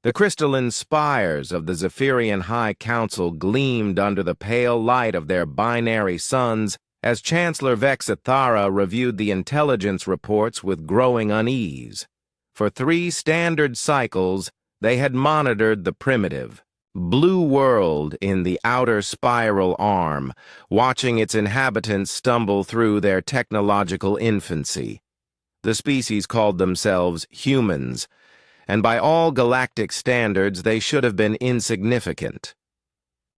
The crystalline spires of the Zephyrian High Council gleamed under the pale light of their binary suns as Chancellor Vexithara reviewed the intelligence reports with growing unease. For 3 standard cycles, they had monitored the primitive, blue world in the outer spiral arm, watching its inhabitants stumble through their technological infancy. The species called themselves humans, and by all galactic standards they should have been insignificant.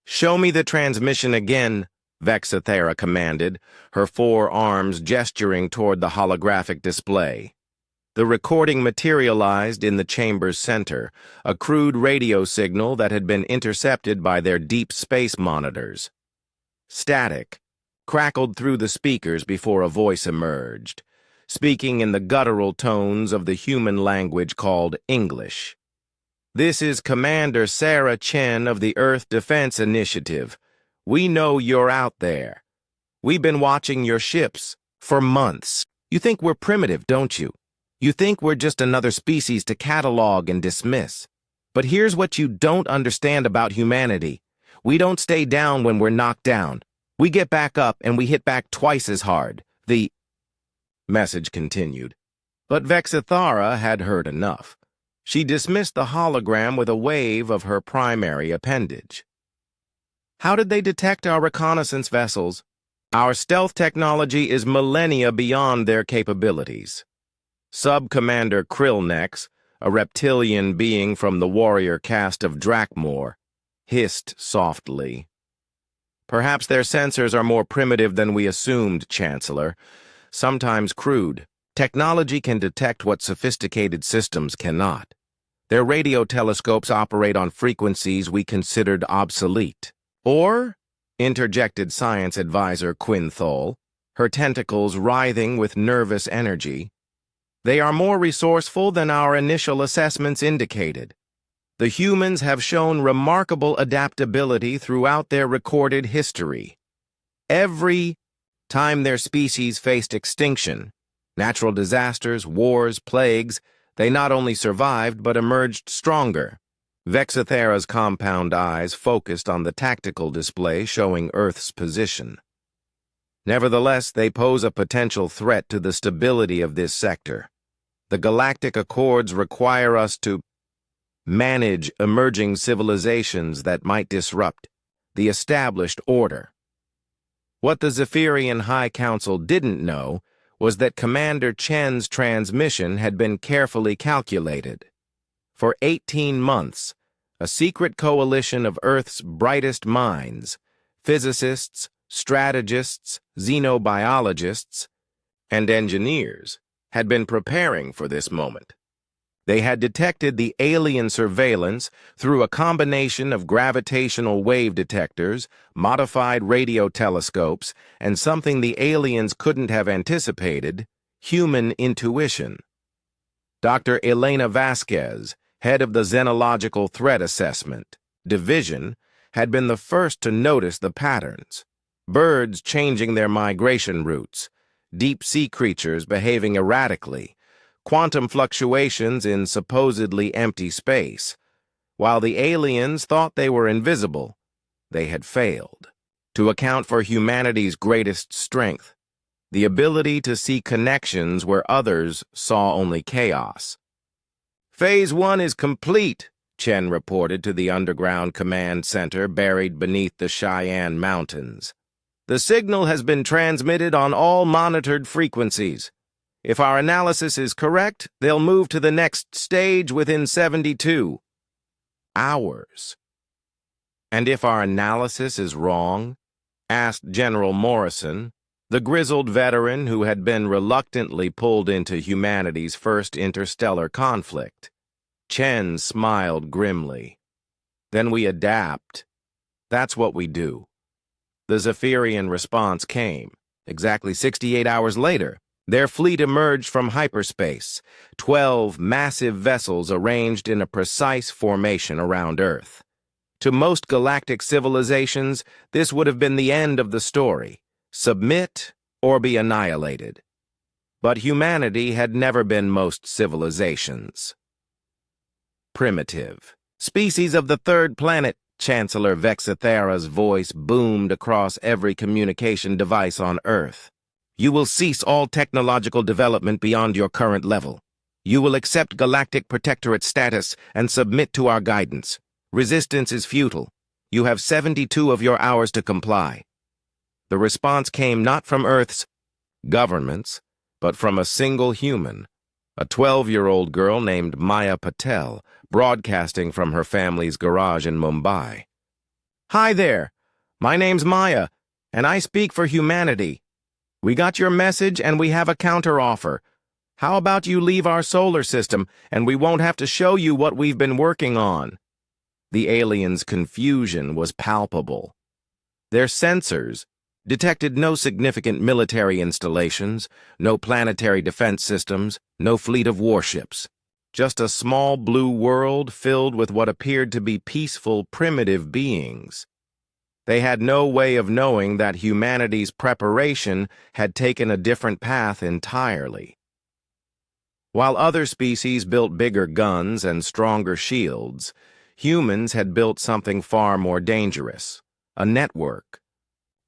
"Show me the transmission again," Vexithara commanded, her 4 arms gesturing toward the holographic display. The recording materialized in the chamber's center, a crude radio signal that had been intercepted by their deep space monitors. Static crackled through the speakers before a voice emerged, speaking in the guttural tones of the human language called English. "This is Commander Sarah Chen of the Earth Defense Initiative. We know you're out there. We've been watching your ships for months. You think we're primitive, don't you? You think we're just another species to catalog and dismiss. But here's what you don't understand about humanity. We don't stay down when we're knocked down. We get back up and we hit back twice as hard." The message continued. But Vexithara had heard enough. She dismissed the hologram with a wave of her primary appendage. "How did they detect our reconnaissance vessels? Our stealth technology is millennia beyond their capabilities." Sub-Commander Krillnex, a reptilian being from the warrior caste of Drakmor, hissed softly. "Perhaps their sensors are more primitive than we assumed, Chancellor. Sometimes crude. Technology can detect what sophisticated systems cannot. Their radio telescopes operate on frequencies we considered obsolete." "Or," interjected Science Advisor Quinthol, her tentacles writhing with nervous energy, "they are more resourceful than our initial assessments indicated. The humans have shown remarkable adaptability throughout their recorded history. Every time their species faced extinction, natural disasters, wars, plagues, they not only survived but emerged stronger." Vexithara's compound eyes focused on the tactical display showing Earth's position. "Nevertheless, they pose a potential threat to the stability of this sector. The Galactic Accords require us to manage emerging civilizations that might disrupt the established order." What the Zephyrian High Council didn't know was that Commander Chen's transmission had been carefully calculated. For 18 months, a secret coalition of Earth's brightest minds, physicists, strategists, xenobiologists, and engineers, had been preparing for this moment. They had detected the alien surveillance through a combination of gravitational wave detectors, modified radio telescopes, and something the aliens couldn't have anticipated, human intuition. Dr. Elena Vasquez, head of the Xenological Threat Assessment Division, had been the first to notice the patterns. Birds changing their migration routes, deep-sea creatures behaving erratically, quantum fluctuations in supposedly empty space. While the aliens thought they were invisible, they had failed to account for humanity's greatest strength, the ability to see connections where others saw only chaos. "Phase 1 is complete," Chen reported to the underground command center buried beneath the Cheyenne Mountains. "The signal has been transmitted on all monitored frequencies. If our analysis is correct, they'll move to the next stage within 72 hours." "And if our analysis is wrong?" asked General Morrison, the grizzled veteran who had been reluctantly pulled into humanity's first interstellar conflict. Chen smiled grimly. "Then we adapt. That's what we do." The Zephyrian response came. Exactly 68 hours later, their fleet emerged from hyperspace, 12 massive vessels arranged in a precise formation around Earth. To most galactic civilizations, this would have been the end of the story: submit or be annihilated. But humanity had never been most civilizations. primitive. Species of the third planet, Chancellor Vexithera's voice boomed across every communication device on Earth. You will cease all technological development beyond your current level. You will accept Galactic Protectorate status and submit to our guidance. Resistance is futile. You have 72 of your hours to comply. The response came not from Earth's governments, but from a single human, a 12-year-old girl named Maya Patel, broadcasting from her family's garage in Mumbai. Hi there. My name's Maya, and I speak for humanity. We got your message and we have a counteroffer. How about you leave our solar system and we won't have to show you what we've been working on? The aliens' confusion was palpable. Their sensors detected no significant military installations, no planetary defense systems, no fleet of warships. Just a small blue world filled with what appeared to be peaceful, primitive beings. They had no way of knowing that humanity's preparation had taken a different path entirely. While other species built bigger guns and stronger shields, humans had built something far more dangerous, a network.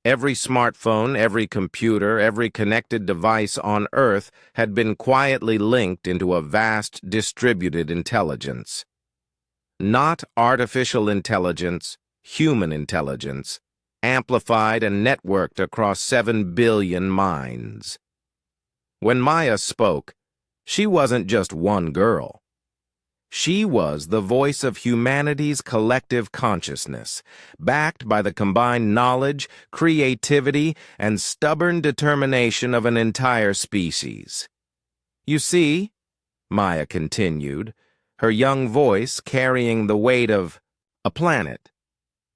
Every smartphone, every computer, every connected device on Earth had been quietly linked into a vast distributed intelligence. Not artificial intelligence, human intelligence, amplified and networked across 7 billion minds. When Maya spoke, she wasn't just one girl. She was the voice of humanity's collective consciousness, backed by the combined knowledge, creativity, and stubborn determination of an entire species. You see, Maya continued, her young voice carrying the weight of a planet.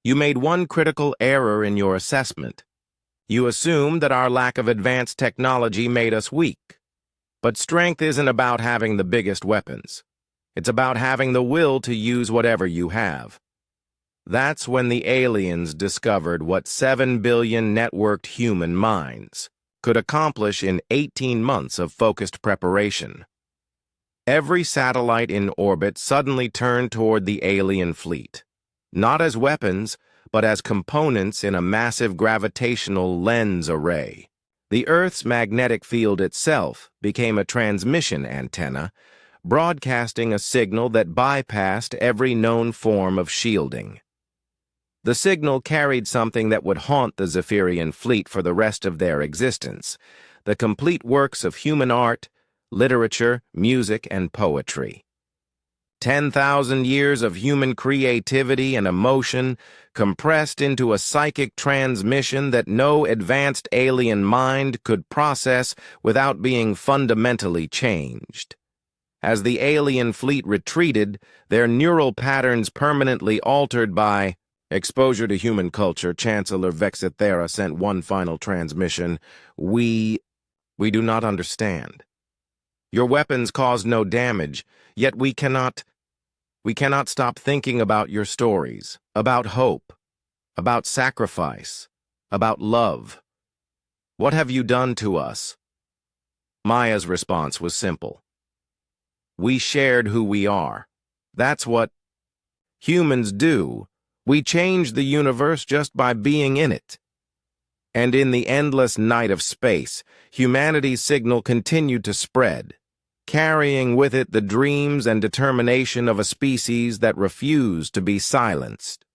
You made one critical error in your assessment. You assumed that our lack of advanced technology made us weak. But strength isn't about having the biggest weapons. It's about having the will to use whatever you have. That's when the aliens discovered what 7 billion networked human minds could accomplish in 18 months of focused preparation. Every satellite in orbit suddenly turned toward the alien fleet, not as weapons, but as components in a massive gravitational lens array. The Earth's magnetic field itself became a transmission antenna, broadcasting a signal that bypassed every known form of shielding. The signal carried something that would haunt the Zephyrian fleet for the rest of their existence, the complete works of human art, literature, music, and poetry. 10,000 years of human creativity and emotion compressed into a psychic transmission that no advanced alien mind could process without being fundamentally changed. As the alien fleet retreated, their neural patterns permanently altered by exposure to human culture, Chancellor Vexithera sent one final transmission. We do not understand. Your weapons caused no damage, yet we cannot stop thinking about your stories, about hope, about sacrifice, about love. What have you done to us? Maya's response was simple. We shared who we are. That's what humans do. We change the universe just by being in it. And in the endless night of space, humanity's signal continued to spread, carrying with it the dreams and determination of a species that refused to be silenced.